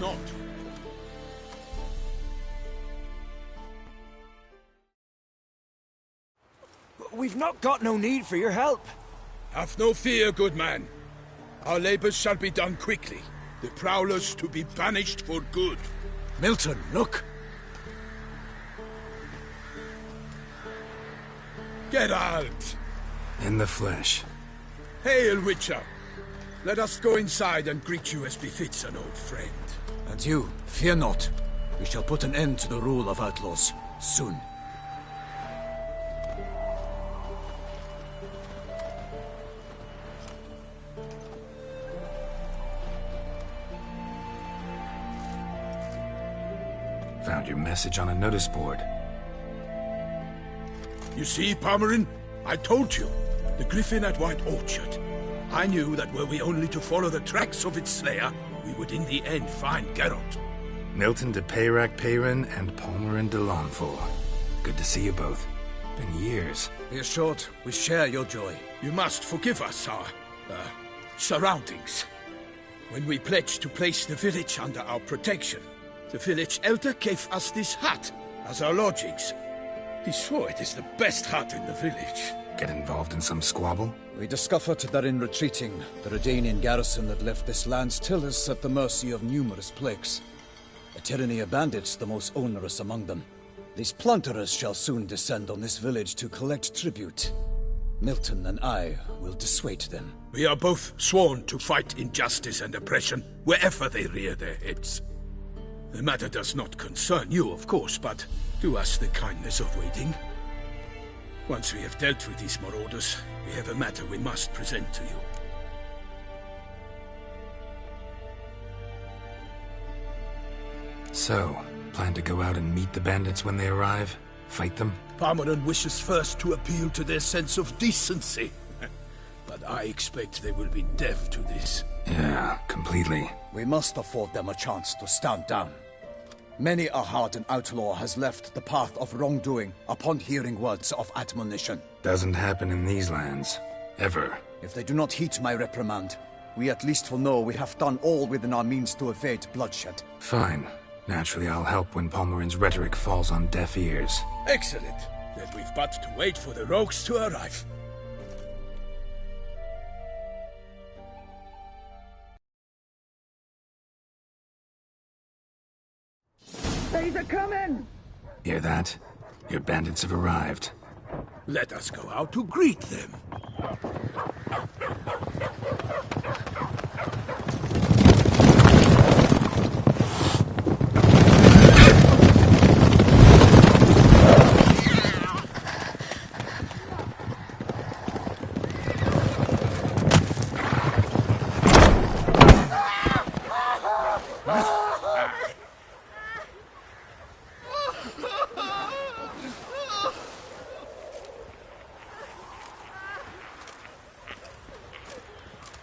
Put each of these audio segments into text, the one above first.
not. We've not got no need for your help. Have no fear, good man. Our labors shall be done quickly. The Prowlers to be banished for good. Milton, look! Geralt! In the flesh. Hail, Witcher! Let us go inside and greet you as befits an old friend. And you, fear not. We shall put an end to the rule of outlaws, soon. Found your message on a notice board. You see, Palmerin? I told you. The Griffin at White Orchard. I knew that were we only to follow the tracks of its slayer, we would in the end find Geralt. Milton de Peyrac Peyrin and Palmerin de Launfal. Good to see you both. Been years. Be assured, we share your joy. You must forgive us our, surroundings. When we pledged to place the village under our protection, the village elder gave us this hut as our lodgings. He swore it is the best hut in the village. Get involved in some squabble? We discovered that in retreating, the Redanian garrison that left this land still is at the mercy of numerous plagues. A tyranny of bandits, the most onerous among them. These plunderers shall soon descend on this village to collect tribute. Milton and I will dissuade them. We are both sworn to fight injustice and oppression wherever they rear their heads. The matter does not concern you, of course, but do us the kindness of waiting. Once we have dealt with these marauders, we have a matter we must present to you. So, plan to go out and meet the bandits when they arrive? Fight them? Palmerin wishes first to appeal to their sense of decency. But I expect they will be deaf to this. Yeah, completely. We must afford them a chance to stand down. Many a hardened outlaw has left the path of wrongdoing upon hearing words of admonition. Doesn't happen in these lands. Ever. If they do not heed my reprimand, we at least will know we have done all within our means to evade bloodshed. Fine. Naturally, I'll help when Palmerin's rhetoric falls on deaf ears. Excellent. Then we've but to wait for the rogues to arrive. They're coming! Hear that? Your bandits have arrived. Let us go out to greet them.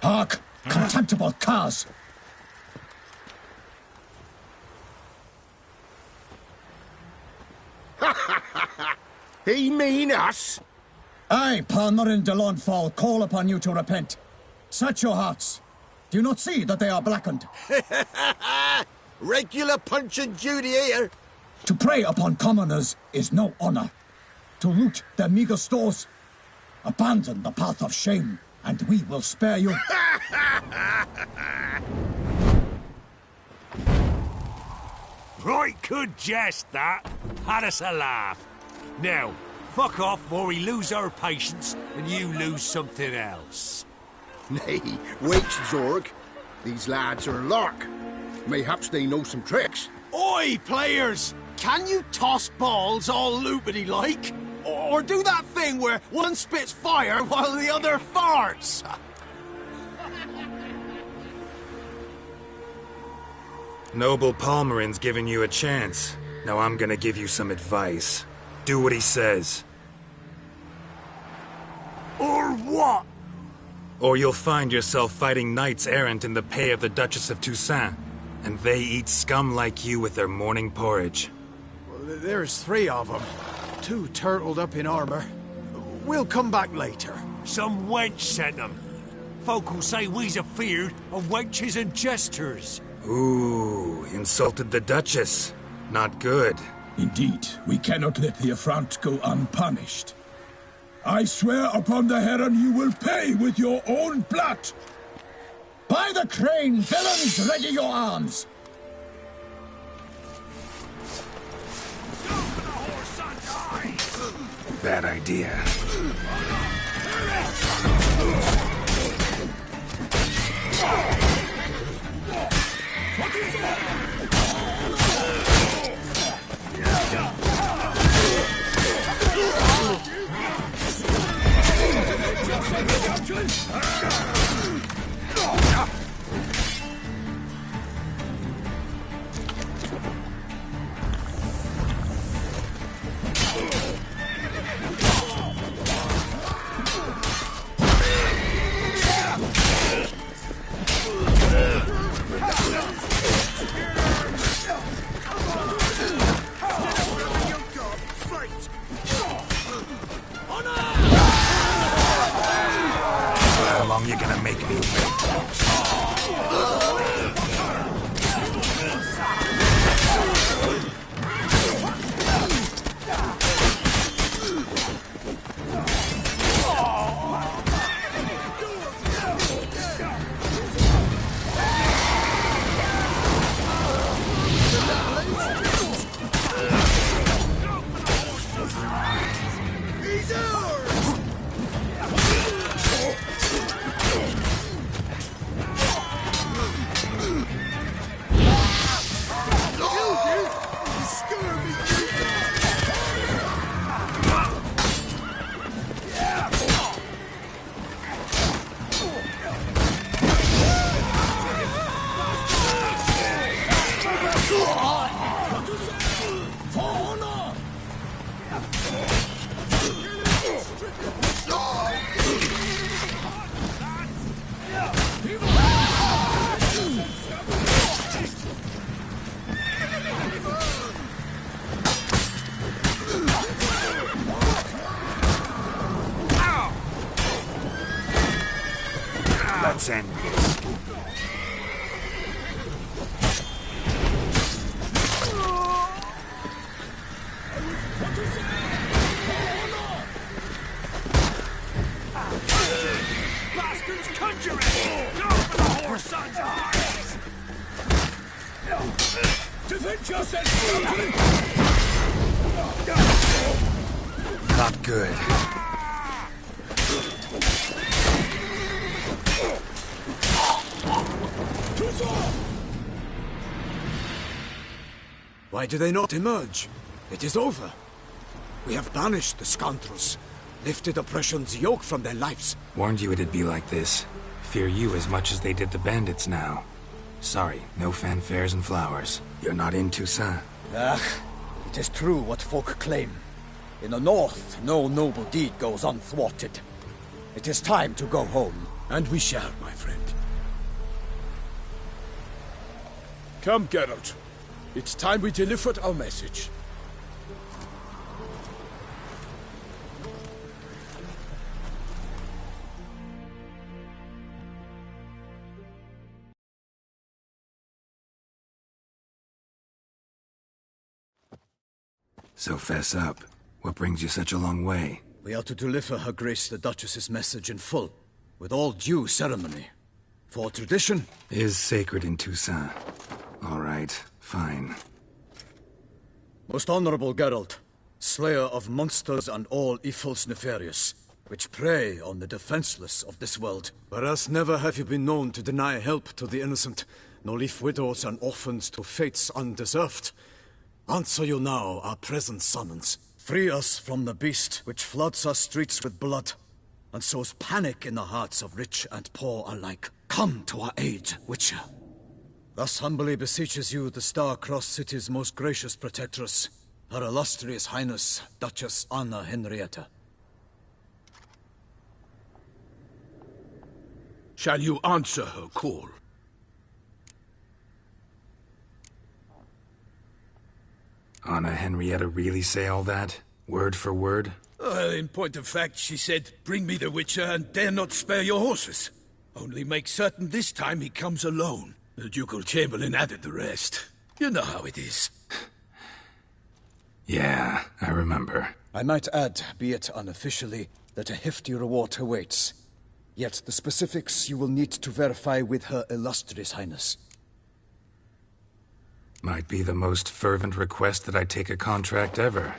Hark! Contemptible curs! He mean us? I, Palmerin de Launfal, call upon you to repent. Search your hearts. Do you not see that they are blackened? Regular Punch and Judy here. To prey upon commoners is no honor. To loot their meager stores, abandon the path of shame, and we will spare you. Right good jest, that. Had us a laugh. Now, fuck off before we lose our patience and you lose something else. Nay, wait, Zorg. These lads are lark. Mayhaps they know some tricks. Oi, players! Can you toss balls all loopity-like? Or do that thing where one spits fire while the other farts? Noble Palmerin's giving you a chance. Now I'm gonna give you some advice. Do what he says. Or what? Or you'll find yourself fighting knights errant in the pay of the Duchess of Toussaint. And they eat scum like you with their morning porridge. Well, there's 3 of them. 2 turtled up in armor. We'll come back later. Some wench sent them. Folk will say we's afeard of wenches and jesters. Ooh, insulted the Duchess. Not good. Indeed, we cannot let the affront go unpunished. I swear upon the Heron you will pay with your own blood! By the crane, villains, ready your arms! Bad idea. How long you gonna make me wait? Let's end this. Bastards conjuring! Go for the whore's son's eyes! Defend yourself, Not good. Why do they not emerge? It is over. We have banished the scoundrels, lifted oppression's yoke from their lives. Warned you it'd be like this. Fear you as much as they did the bandits now. Sorry, no fanfares and flowers. You're not in Toussaint. Ah, it is true what folk claim. In the north, no noble deed goes unthwarted. It is time to go home. And we shall, my friend. Come, Geralt. It's time we delivered our message. So fess up. What brings you such a long way? We are to deliver Her Grace the Duchess's message in full, with all due ceremony. For tradition is sacred in Toussaint. All right, fine. Most honorable Geralt, slayer of monsters and all evils nefarious, which prey on the defenseless of this world. Whereas never have you been known to deny help to the innocent, nor leave widows and orphans to fates undeserved. Answer you now our present summons. Free us from the beast which floods our streets with blood, and sows panic in the hearts of rich and poor alike. Come to our aid, Witcher. Thus humbly beseeches you the Star-Crossed City's most gracious protectress, Her Illustrious Highness, Duchess Anna Henrietta. Shall you answer her call? Anna Henrietta really say all that? Word for word? In point of fact, she said, "Bring me the Witcher and dare not spare your horses. Only make certain this time he comes alone. The Ducal Chamberlain added the rest. You know how it is. Yeah, I remember. I might add, be it unofficially, that a hefty reward awaits. Yet the specifics you will need to verify with Her Illustrious Highness. Might be the most fervent request that I take a contract ever.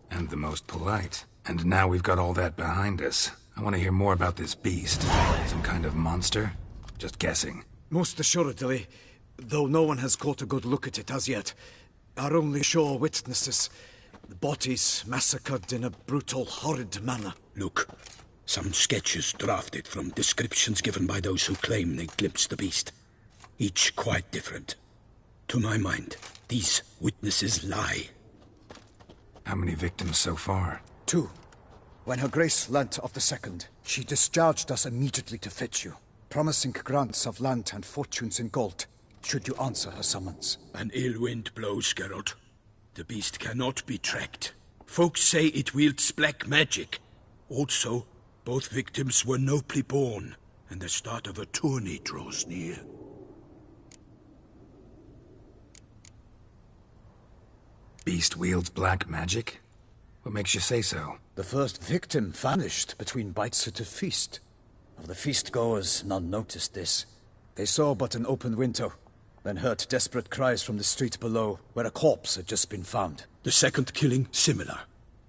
And the most polite. And now we've got all that behind us. I want to hear more about this beast. Some kind of monster? Just guessing. Most assuredly, though no one has caught a good look at it as yet. Our only sure witnesses. The bodies massacred in a brutal, horrid manner. Look, some sketches drafted from descriptions given by those who claim they glimpsed the beast. Each quite different. To my mind, these witnesses lie. How many victims so far? 2. When Her Grace learnt of the second, she discharged us immediately to fetch you, promising grants of land and fortunes in gold, should you answer her summons. An ill wind blows, Geralt. The beast cannot be tracked. Folks say it wields black magic. Also, both victims were nobly born, and the start of a tourney draws near. Beast wields black magic? What makes you say so? The first victim vanished between bites at a feast. Of the feast-goers, none noticed this. They saw but an open window, then heard desperate cries from the street below, where a corpse had just been found. The second killing, similar.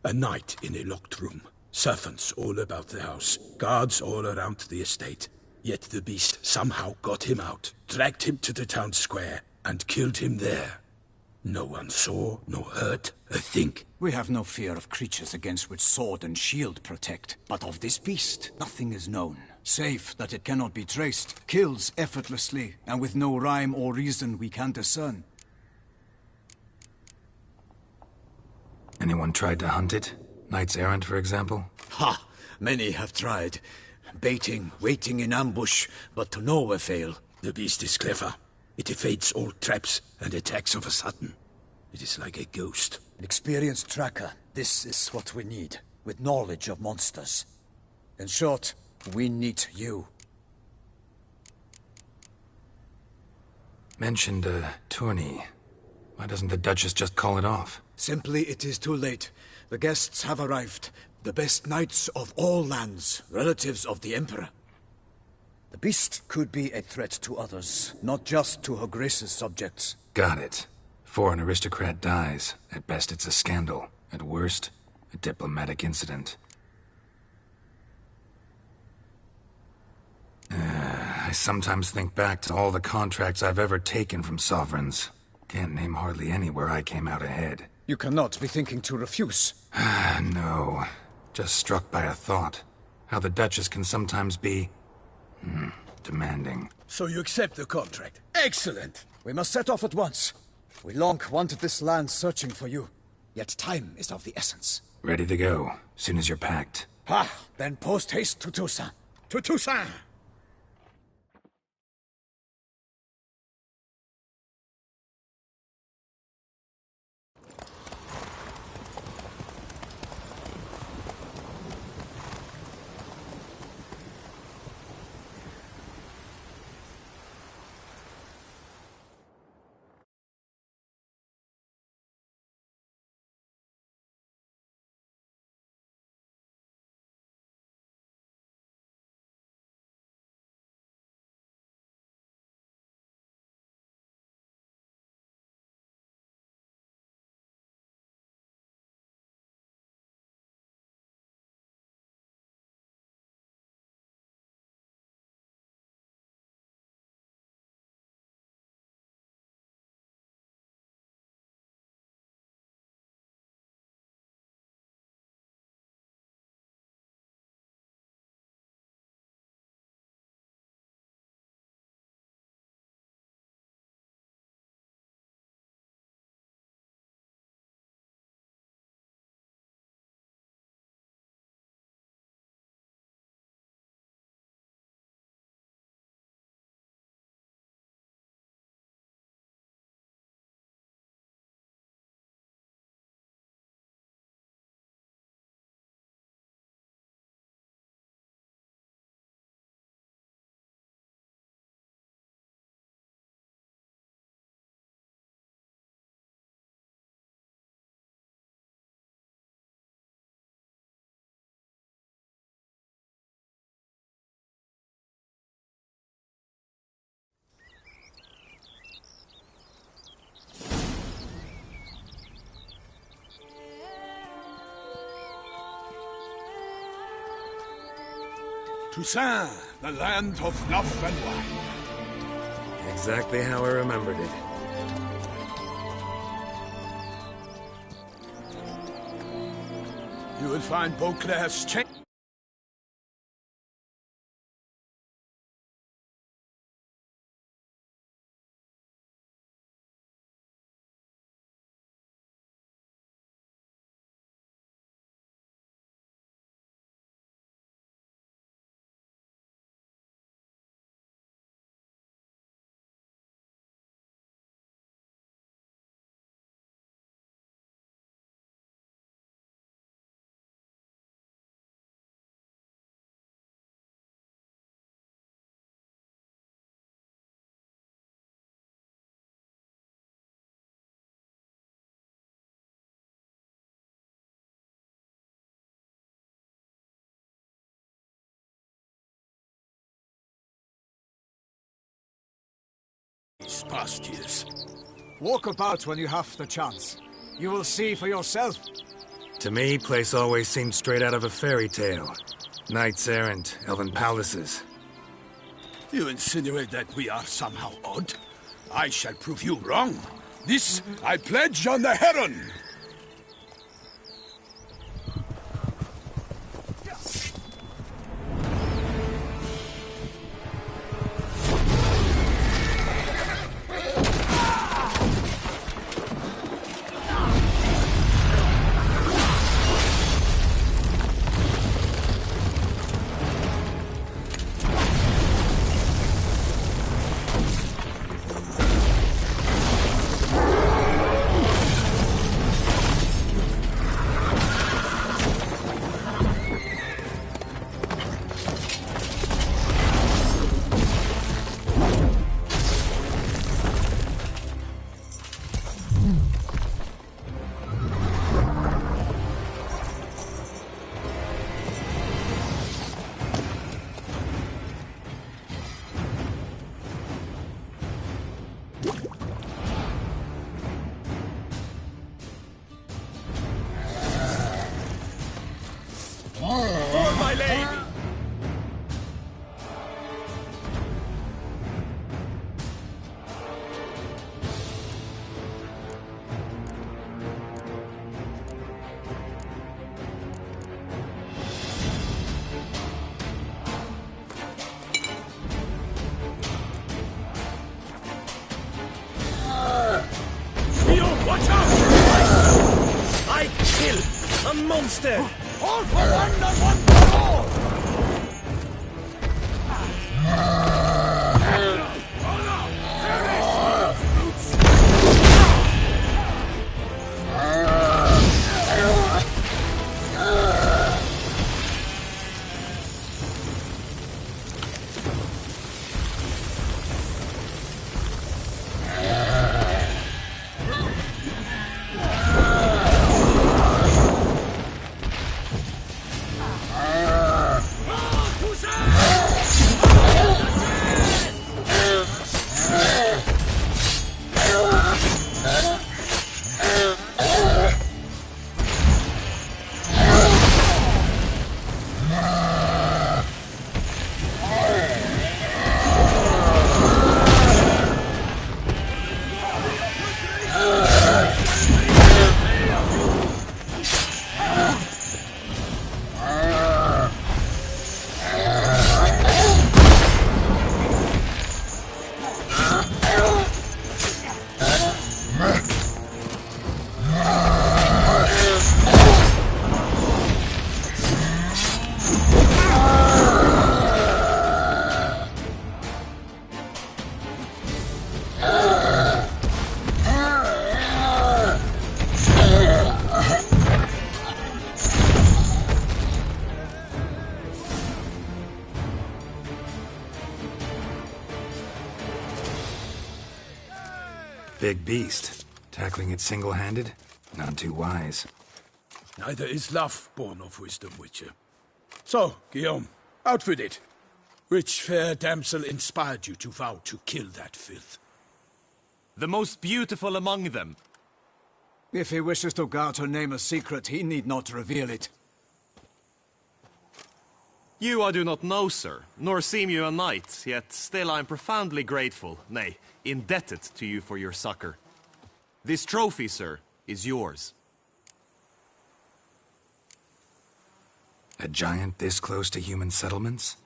A night in a locked room. Servants all about the house. Guards all around the estate. Yet the beast somehow got him out, dragged him to the town square, and killed him there. No one saw, nor heard a thing. We have no fear of creatures against which sword and shield protect. But of this beast, nothing is known. Save that it cannot be traced, kills effortlessly, and with no rhyme or reason we can discern. Anyone tried to hunt it? Knights errant, for example? Ha! Many have tried. Baiting, waiting in ambush, but to no avail. The beast is clever. It evades all traps and attacks of a sudden. It is like a ghost. An experienced tracker. This is what we need, with knowledge of monsters. In short, we need you. Mentioned a tourney. Why doesn't the Duchess just call it off? Simply, it is too late. The guests have arrived. The best knights of all lands, relatives of the Emperor. The beast could be a threat to others, not just to Her Grace's subjects. Got it. Before an aristocrat dies, at best it's a scandal. At worst, a diplomatic incident. I sometimes think back to all the contracts I've ever taken from sovereigns. Can't name hardly any where I came out ahead. You cannot be thinking to refuse. No. Just struck by a thought. How the Duchess can sometimes be... demanding. So you accept the contract? Excellent! We must set off at once. We long wanted this land searching for you. Yet time is of the essence. Ready to go, soon as you're packed. Ha! Then post-haste to Toussaint. To Toussaint! Toussaint, the land of love and wine. Exactly how I remembered it. You will find Beauclair's chain. These past years. Walk about when you have the chance. You will see for yourself. To me, place always seemed straight out of a fairy tale. Knights errant, elven palaces. You insinuate that we are somehow odd? I shall prove you wrong. This I pledge on the Heron. Monster! All for one and one for all! Big beast. Tackling it single-handed? Not too wise. Neither is love born of wisdom, Witcher. So, Guillaume, out with it. Which fair damsel inspired you to vow to kill that filth? The most beautiful among them. If he wishes to guard her name a secret, he need not reveal it. You I do not know, sir, nor seem you a knight, yet still I am profoundly grateful, nay, indebted to you for your succor. This trophy, sir, is yours. A giant this close to human settlements?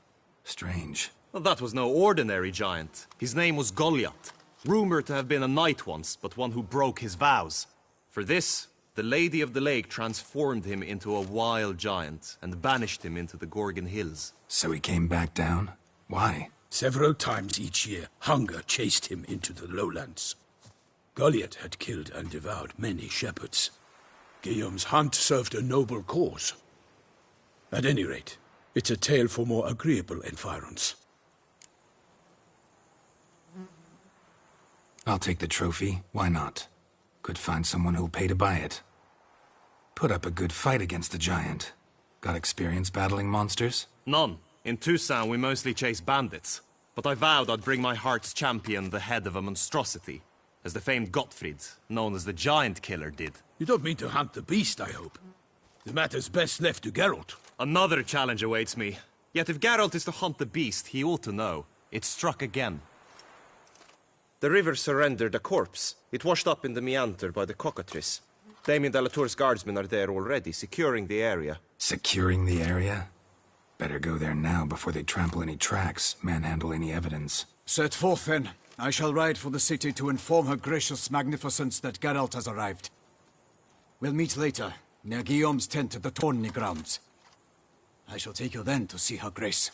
Strange. Well, that was no ordinary giant. His name was Goliath, rumored to have been a knight once, but one who broke his vows. For this, the Lady of the Lake transformed him into a wild giant and banished him into the Gorgon Hills. So he came back down? Why? Several times each year, hunger chased him into the lowlands. Goliath had killed and devoured many shepherds. Guillaume's hunt served a noble cause. At any rate, it's a tale for more agreeable environs. I'll take the trophy. Why not? Could find someone who'll pay to buy it. Put up a good fight against the giant. Got experience battling monsters? None. In Toussaint we mostly chase bandits. But I vowed I'd bring my heart's champion the head of a monstrosity, as the famed Gottfried, known as the Giant Killer, did. You don't mean to hunt the beast, I hope. The matter's best left to Geralt. Another challenge awaits me. Yet if Geralt is to hunt the beast, he ought to know. It struck again. The river surrendered a corpse. It washed up in the meander by the cockatrice. Damien de la Tour's guardsmen are there already, securing the area. Securing the area? Better go there now before they trample any tracks, manhandle any evidence. Set forth, then. I shall ride for the city to inform her gracious magnificence that Geralt has arrived. We'll meet later, near Guillaume's tent at the Tourney grounds. I shall take you then to see her grace.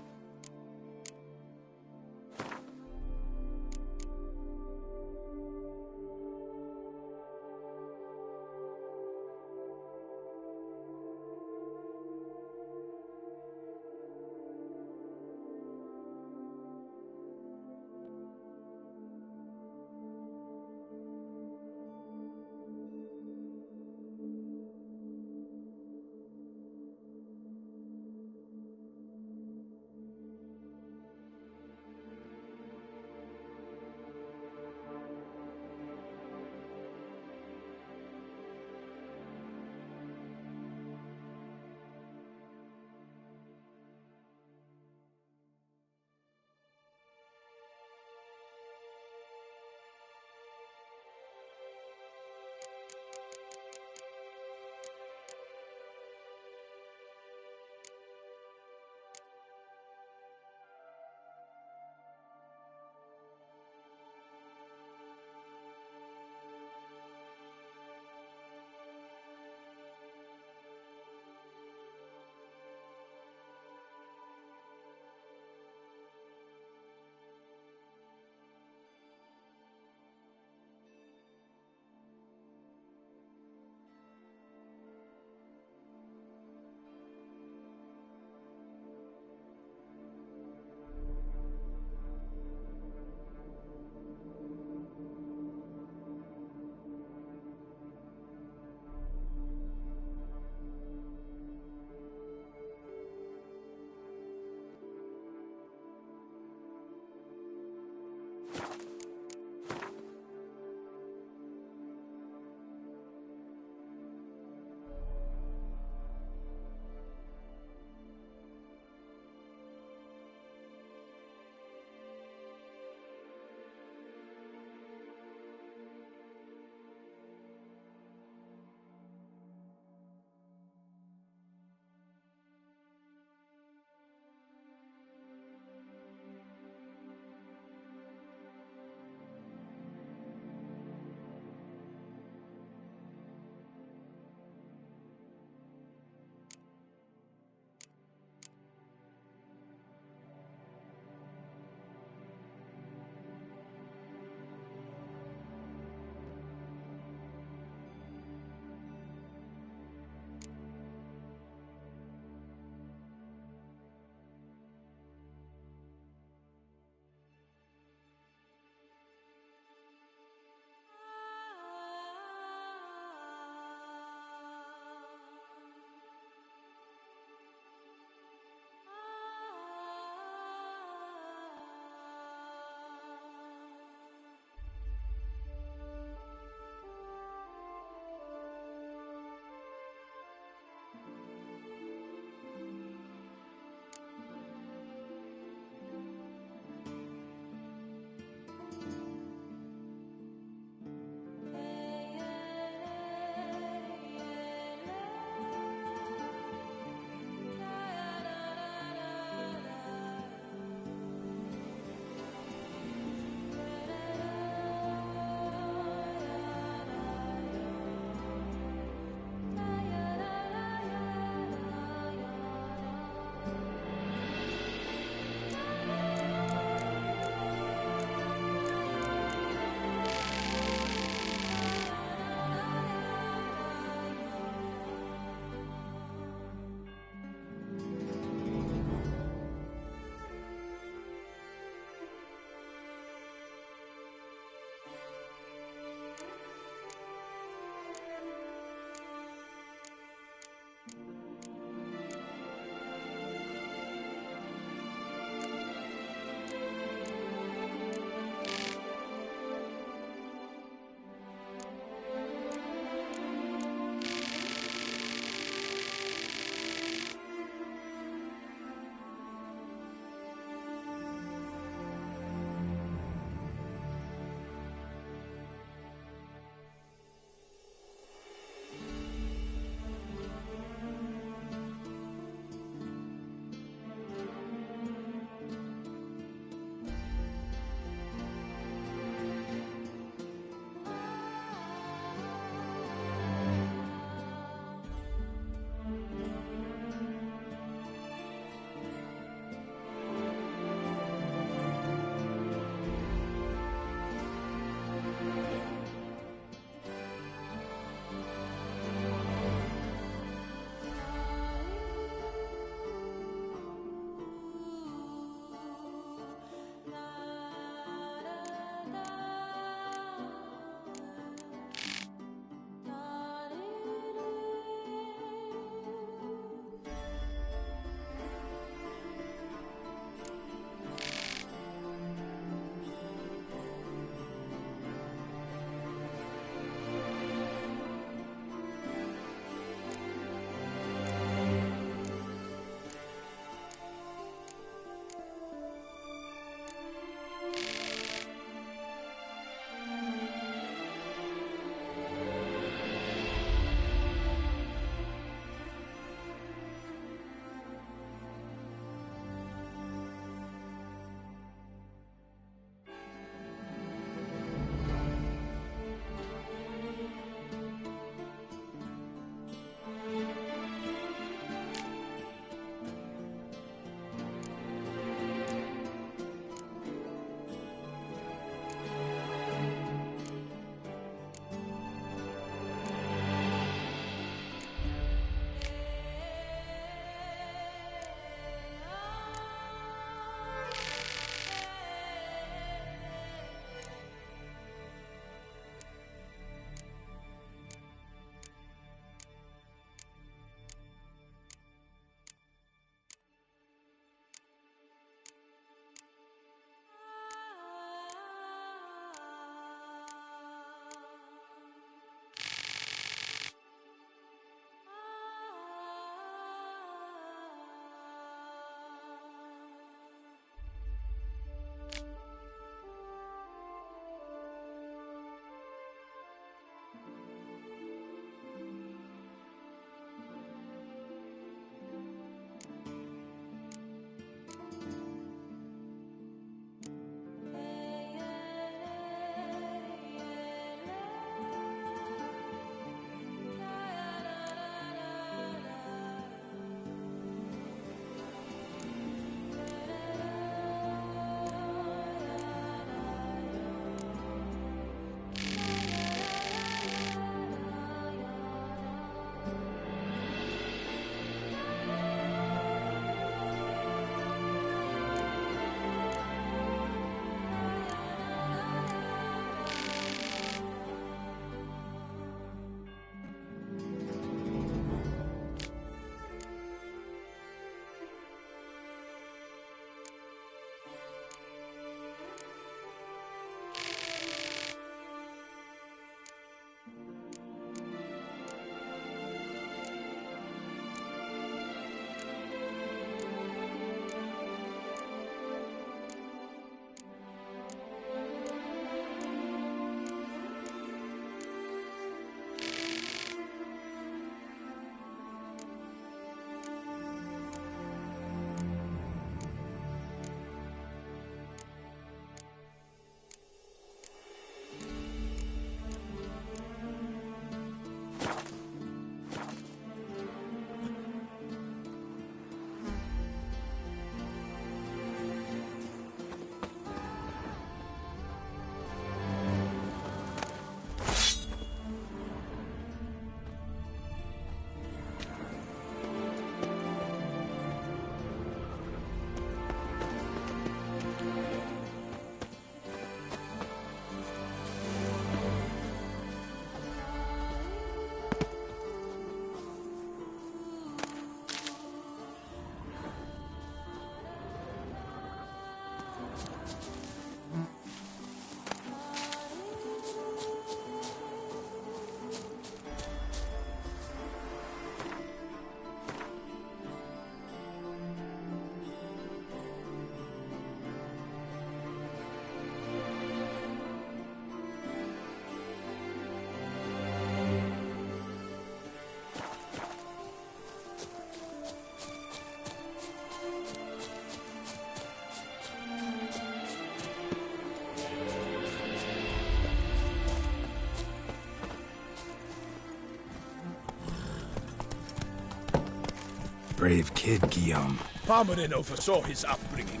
brave kid, Guillaume. Palmerin oversaw his upbringing.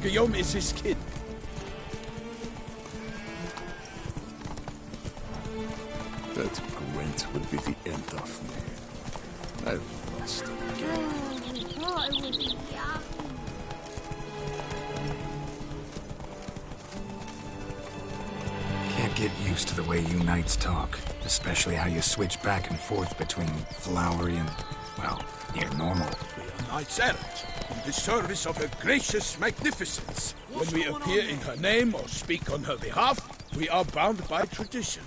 Guillaume is his kid. That Gwent will be the end of me. I've lost again. Oh, it was yummy. Can't get used to the way you knights talk. Especially how you switch back and forth between flowery and, well, near normal. We are knights errant, in the service of her gracious magnificence. When we appear in her name or speak on her behalf, we are bound by tradition.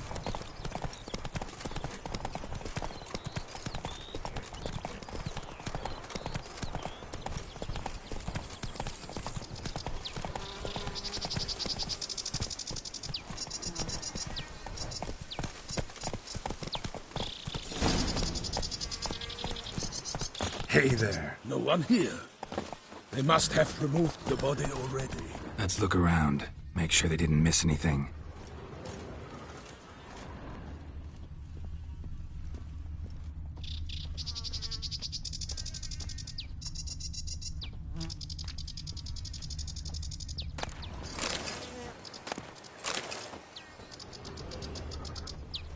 Hey there. No one here. They must have removed the body already. Let's look around. Make sure they didn't miss anything.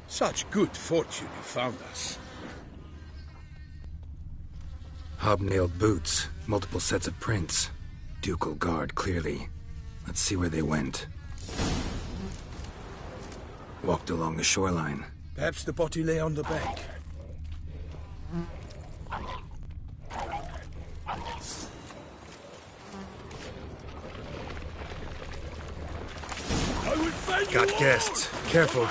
Such good fortune you found us. Hobnailed boots, multiple sets of prints. Ducal guard, clearly. Let's see where they went. Walked along the shoreline. Perhaps the body lay on the bank. Got guests. Careful.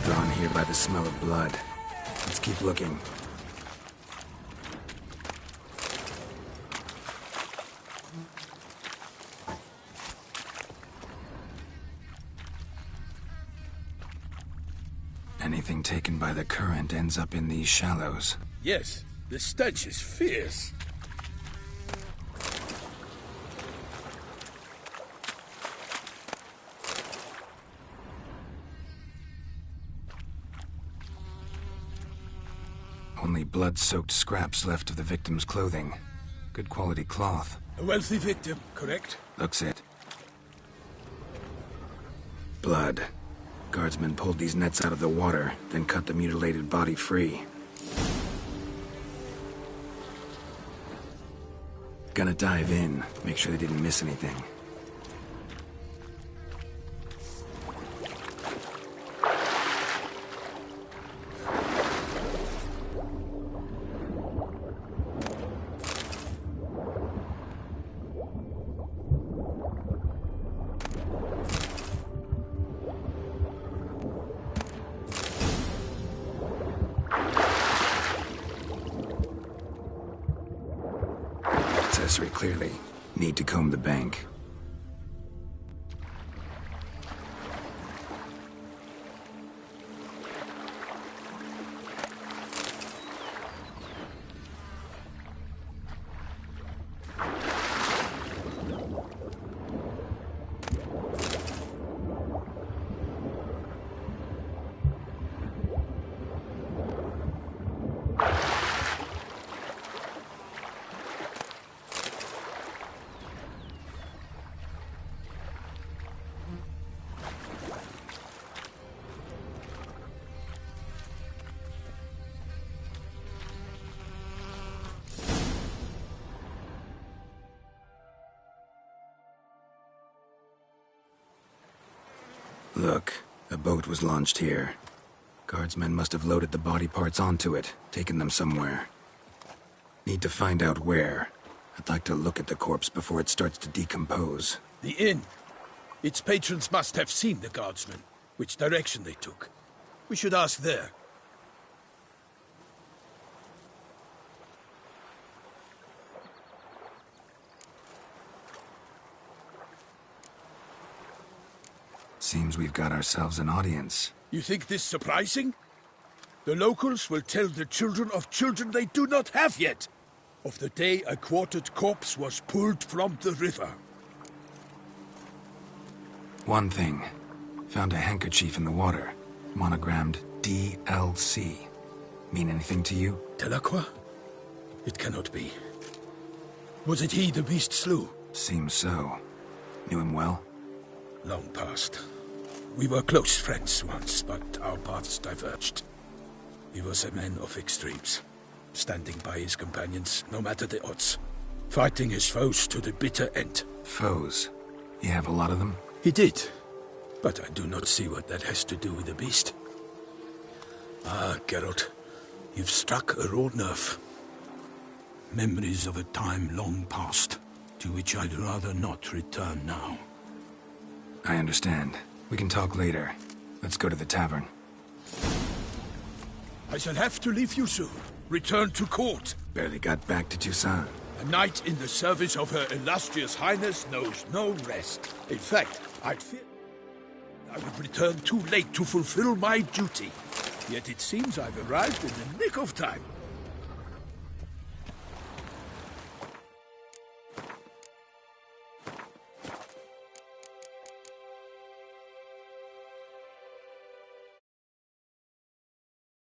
Drawn here by the smell of blood. Let's keep looking. Anything taken by the current ends up in these shallows. Yes, the stench is fierce. Only blood-soaked scraps left of the victim's clothing. Good quality cloth. A wealthy victim, correct? Looks it. Blood. Guardsmen pulled these nets out of the water, then cut the mutilated body free. Gonna dive in, make sure they didn't miss anything. Accessory clearly. Need to comb the bank. Look, a boat was launched here. Guardsmen must have loaded the body parts onto it, taken them somewhere. Need to find out where. I'd like to look at the corpse before it starts to decompose. The inn. Its patrons must have seen the guardsmen, which direction they took. We should ask there. Seems we've got ourselves an audience. You think this surprising? The locals will tell the children of children they do not have yet, of the day a quartered corpse was pulled from the river. One thing. Found a handkerchief in the water. Monogrammed DLC. Mean anything to you? Delacroix? It cannot be. Was it he the beast slew? Seems so. Knew him well? Long past. We were close friends once, but our paths diverged. He was a man of extremes, standing by his companions, no matter the odds. Fighting his foes to the bitter end. Foes? You have a lot of them? He did, but I do not see what that has to do with the beast. Ah, Geralt, you've struck a raw nerve. Memories of a time long past, to which I'd rather not return now. I understand. We can talk later. Let's go to the tavern. I shall have to leave you soon. Return to court. Barely got back to Toussaint. A knight in the service of Her Illustrious Highness knows no rest. In fact, I'd fear I would return too late to fulfill my duty. Yet it seems I've arrived in the nick of time.